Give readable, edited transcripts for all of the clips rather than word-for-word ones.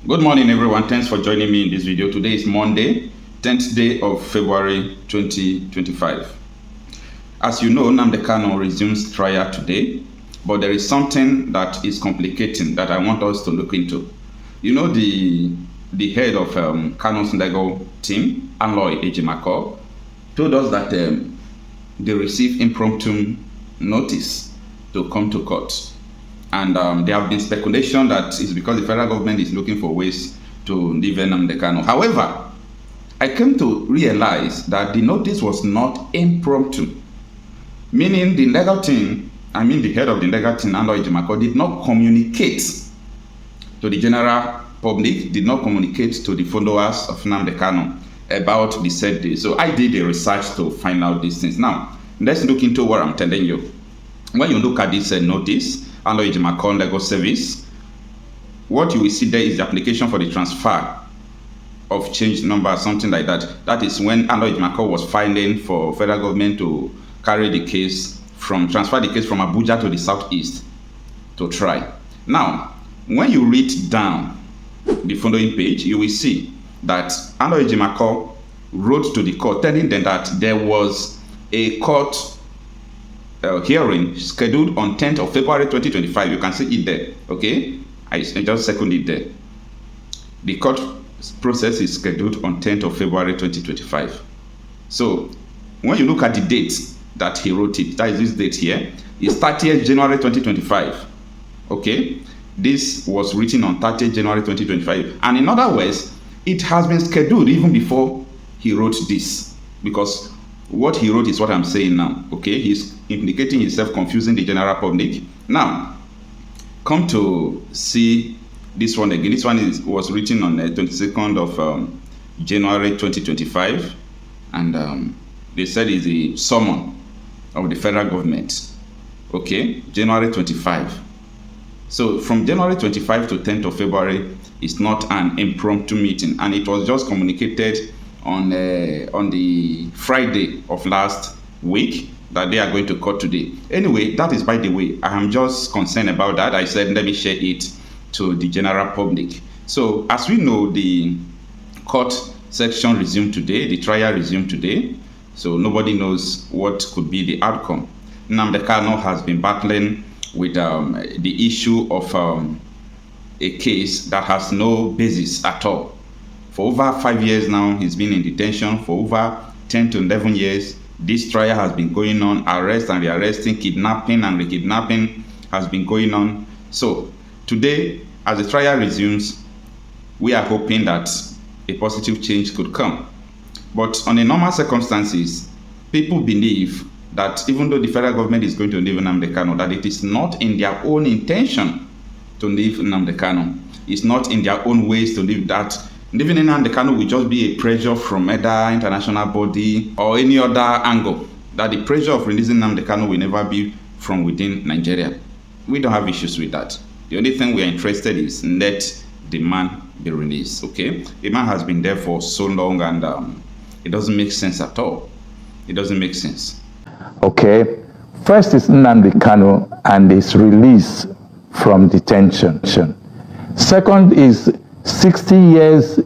Good morning, everyone. Thanks for joining me in this video. Today is Monday, 10th day of February 2025. As you know, Nnamdi Kanu resumes trial today, but there is something that is complicating that I want us to look into. You know, the head of Kanu's legal team, Aloy Ejimako, told us that they received impromptu notice to come to court. And there have been speculation that it's because the federal government is looking for ways to leave Nnamdi Kanu. However, I came to realize that the notice was not impromptu, meaning the legal team, the head of the legal team, Aloy Ejimako, did not communicate to the general public, did not communicate to the followers of Nnamdi Kanu about the said day. So I did a research to find out these things. Now, let's look into what I'm telling you. When you look at this notice, Aloy Ejimako Legal Service, what you will see there is the application for the transfer of change number, something like that. That is when Aloy Ejimako was filing for federal government to carry the case transfer the case from Abuja to the southeast to try. Now, when you read down the following page, you will see that Aloy Ejimako wrote to the court telling them that there was a court hearing scheduled on 10th of February 2025. You can see it there, okay? I just second it there. The court process is scheduled on 10th of February 2025. So when you look at the date that he wrote it, that is this date here, is 30th January 2025, okay? This was written on 30th January 2025. And in other words, it has been scheduled even before he wrote this, because what he wrote is what I'm saying now, okay? He's implicating himself, confusing the general public. Now, come to see this one again. This one was written on the 22nd of January 2025, and they said it's a summon of the federal government, okay? January 25. So from January 25 to 10th of February is not an impromptu meeting, and it was just communicated on the Friday of last week that they are going to court today. Anyway, that is by the way. I am just concerned about that. I said let me share it to the general public. So as we know, the court section resumed today, the trial resumed today, so nobody knows what could be the outcome. Nnamdi Kanu has been battling with the issue of a case that has no basis at all. For over 5 years now, he's been in detention. For over 10 to 11 years, this trial has been going on. Arrest and rearresting, kidnapping and re-kidnapping has been going on. So today, as the trial resumes, we are hoping that a positive change could come. But under normal circumstances, people believe that even though the federal government is going to leave Nnamdi Kanu, that it is not in their own intention to leave Nnamdi Kanu. It's not in their own ways to leave that. Leaving Nnamdi Kanu will just be a pressure from either international body or any other angle. That the pressure of releasing Nnamdi Kanu will never be from within Nigeria. We don't have issues with that. The only thing we are interested in is let the man be released, okay? The man has been there for so long, and it doesn't make sense at all. It doesn't make sense. Okay, first is Nnamdi Kanu and his release from detention. Second is 60 years,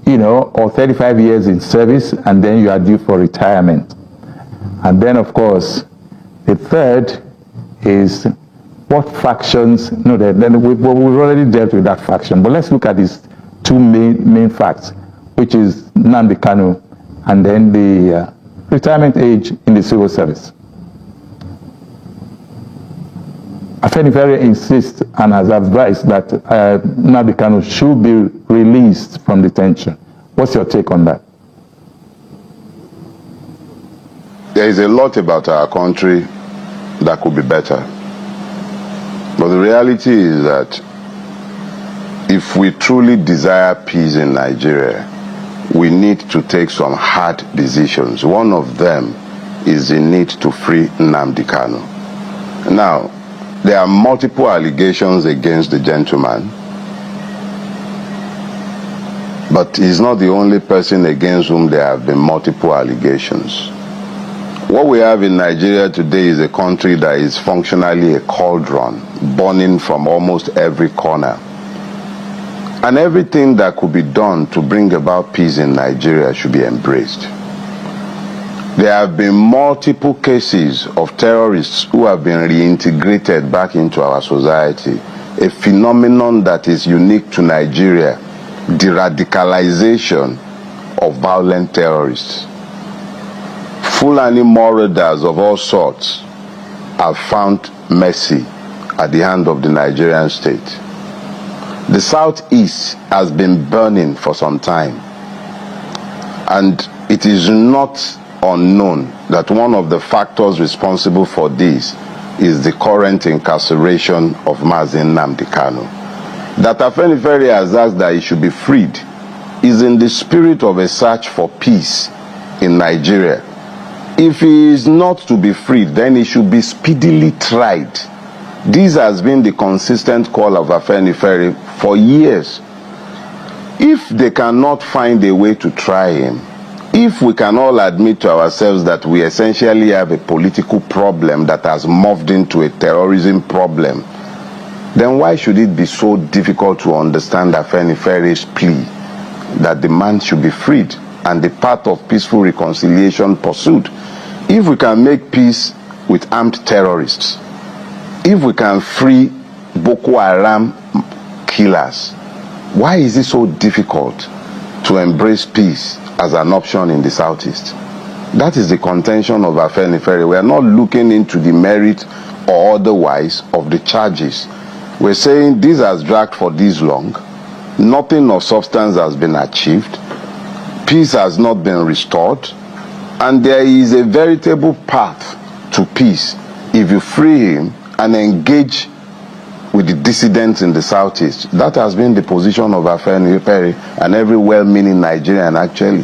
or 35 years in service, and then you are due for retirement. And then, of course, the third is what factions, then we've already dealt with that faction, but let's look at these two main facts, which is Nnamdi Kanu and then the retirement age in the civil service. Afenifere insists and has advised that Nnamdi Kanu should be released from detention. What's your take on that? There is a lot about our country that could be better. But the reality is that if we truly desire peace in Nigeria, we need to take some hard decisions. One of them is the need to free Nnamdi Kanu. Now, there are multiple allegations against the gentleman, but he's not the only person against whom there have been multiple allegations. What we have in Nigeria today is a country that is functionally a cauldron, burning from almost every corner. And everything that could be done to bring about peace in Nigeria should be embraced. There have been multiple cases of terrorists who have been reintegrated back into our society, a phenomenon that is unique to Nigeria, the radicalization of violent terrorists. Fulani marauders of all sorts have found mercy at the hand of the Nigerian state. The southeast has been burning for some time, and it is not unknown that one of the factors responsible for this is the current incarceration of Nnamdi Kanu. That Afenifere has asked that he should be freed is in the spirit of a search for peace in Nigeria. If he is not to be freed, then he should be speedily tried. This has been the consistent call of Afenifere for years. If they cannot find a way to try him, if we can all admit to ourselves that we essentially have a political problem that has morphed into a terrorism problem, then why should it be so difficult to understand Afenifere's plea that the man should be freed and the path of peaceful reconciliation pursued? If we can make peace with armed terrorists, if we can free Boko Haram killers, why is it so difficult to embrace peace as an option in the southeast? That is the contention of Afenifere. We are not looking into the merit or otherwise of the charges. We're saying this has dragged for this long, nothing of substance has been achieved, peace has not been restored, and there is a veritable path to peace if you free him and engage with the dissidents in the southeast. That has been the position of Afenifere and every well-meaning Nigerian actually.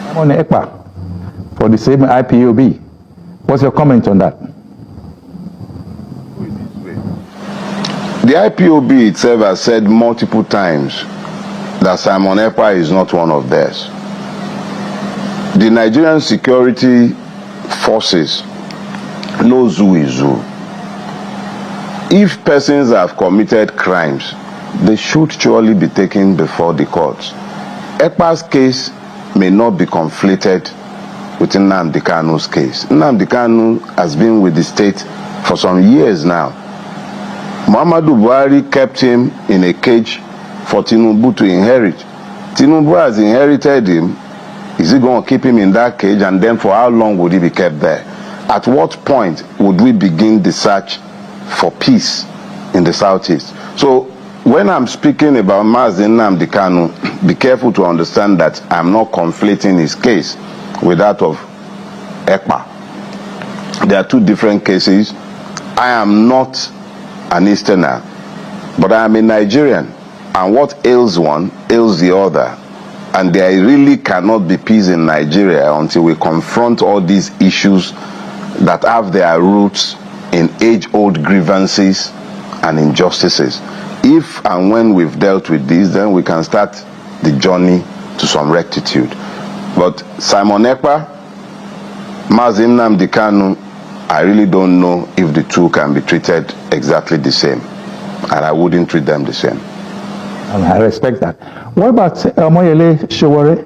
I'm on Ekpa for the same IPOB. What's your comment on that? The IPOB itself has said multiple times that Simon Ekpa is not one of theirs. The Nigerian security forces knows who is who. If persons have committed crimes, they should surely be taken before the courts. Ekpa's case may not be conflated with Nnamdi Kanu's case. Nnamdi Kanu has been with the state for some years now. Muhammadu Buhari kept him in a cage for Tinubu to inherit. Tinubu has inherited him. Is he going to keep him in that cage, and then for how long would he be kept there? At what point would we begin the search for peace in the southeast? So when I'm speaking about Nnamdi Kanu, be careful to understand that I'm not conflating his case with that of Ekpa. There are two different cases. I am not an Easterner, but I am a Nigerian, and what ails one ails the other, and there really cannot be peace in Nigeria until we confront all these issues that have their roots in age-old grievances and injustices. If and when we've dealt with these, then we can start the journey to some rectitude. But Simon Ekpa, Nnamdi Kanu, I really don't know if the two can be treated exactly the same, and I wouldn't treat them the same. I respect that. What about Sowore,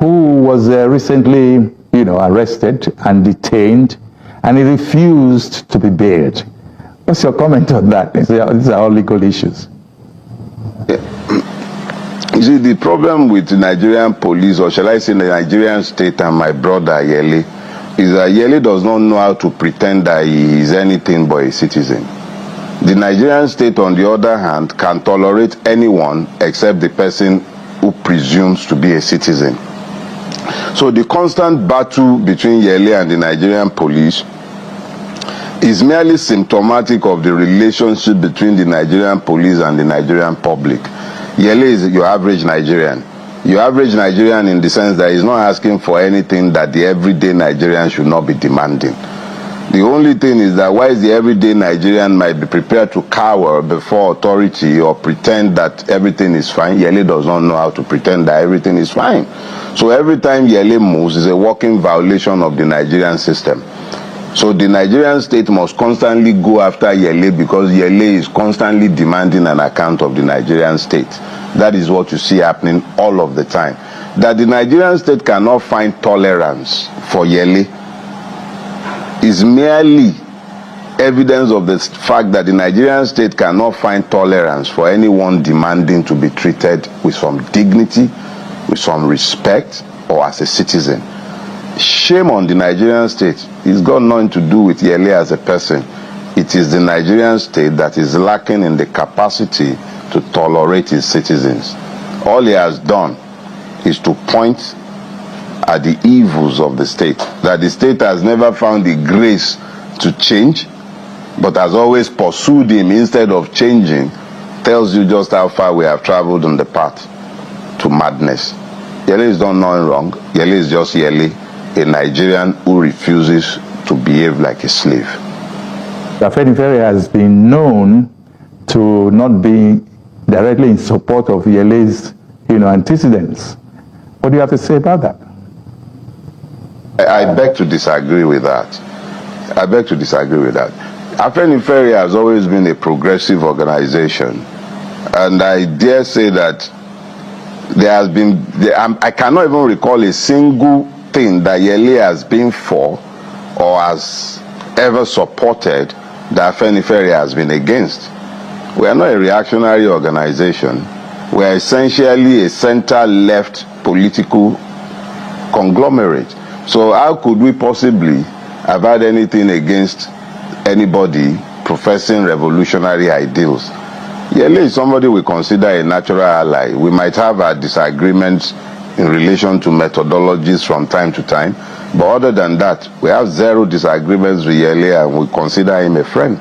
who was recently, arrested and detained, and he refused to be bailed? What's your comment on that? These are all legal issues. You see, the problem with the Nigerian police, or shall I say the Nigerian state, and my brother Yele, is that Yele does not know how to pretend that he is anything but a citizen. The Nigerian state, on the other hand, can tolerate anyone except the person who presumes to be a citizen. So the constant battle between Yele and the Nigerian police is merely symptomatic of the relationship between the Nigerian police and the Nigerian public. Yele is your average Nigerian. Your average Nigerian in the sense that he's not asking for anything that the everyday Nigerian should not be demanding. The only thing is that while the everyday Nigerian might be prepared to cower before authority or pretend that everything is fine, Yele does not know how to pretend that everything is fine. So every time Yele moves is a walking violation of the Nigerian system. So the Nigerian state must constantly go after Yele because Yele is constantly demanding an account of the Nigerian state. That is what you see happening all of the time. That the Nigerian state cannot find tolerance for Yele is merely evidence of the fact that the Nigerian state cannot find tolerance for anyone demanding to be treated with some dignity, with some respect, or as a citizen. Shame on the Nigerian state. It's got nothing to do with Yele as a person. It is the Nigerian state that is lacking in the capacity to tolerate its citizens. All he has done is to point at the evils of the state, that the state has never found the grace to change, but has always pursued him instead of changing. Tells you just how far we have traveled on the path to madness. Yele is done nothing wrong. Yele is just Yele, a Nigerian who refuses to behave like a slave. Afenifere has been known to not be directly in support of Yele's, antecedents. What do you have to say about that? I beg to disagree with that. I beg to disagree with that. Afenifere has always been a progressive organization, and I dare say that there has been, I cannot even recall a single thing that Yele has been for or has ever supported that Afenifere has been against. We are not a reactionary organization. We are essentially a center-left political conglomerate. So how could we possibly have had anything against anybody professing revolutionary ideals? Yele is somebody we consider a natural ally. We might have our disagreements in relation to methodologies from time to time, but other than that, we have zero disagreements with Yele and we consider him a friend.